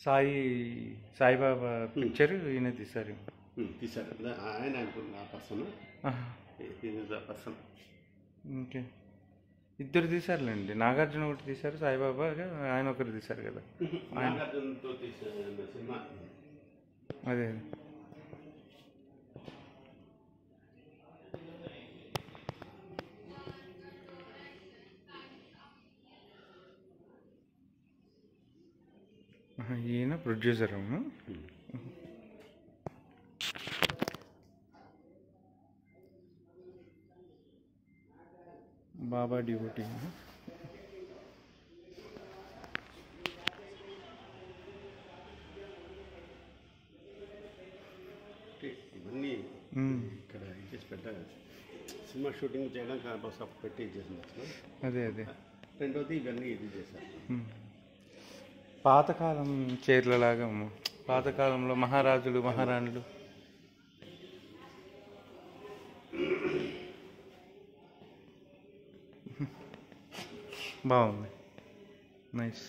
Sai Saibaba picture ఈయన తీశారు. తీశారు ఆయన అనుకున్న పర్సన్ పర్సన్. ఓకే, ఇద్దరు తీశారులేండి. నాగార్జున ఒకటి తీశారు, సాయిబాబా ఆయన ఒకరు తీశారు కదా. నాగార్జునతో తీసిన సినిమా అదే. ఈయన ప్రొడ్యూసర్. బాబా డివోటీ. ఇవన్నీ ఇక్కడ ఇచ్చేసి పెట్టాలి. సినిమా షూటింగ్ చేయడానికి ఆల్మోస్ట్ పెట్టి ఇచ్చేసి. అదే అదే. రెండోది ఇవన్నీ ఇది చేశారు. పాతకాలం చీరలలాగా, పాతకాలంలో మహారాజులు మహారాణులు. బాగుంది, నైస్.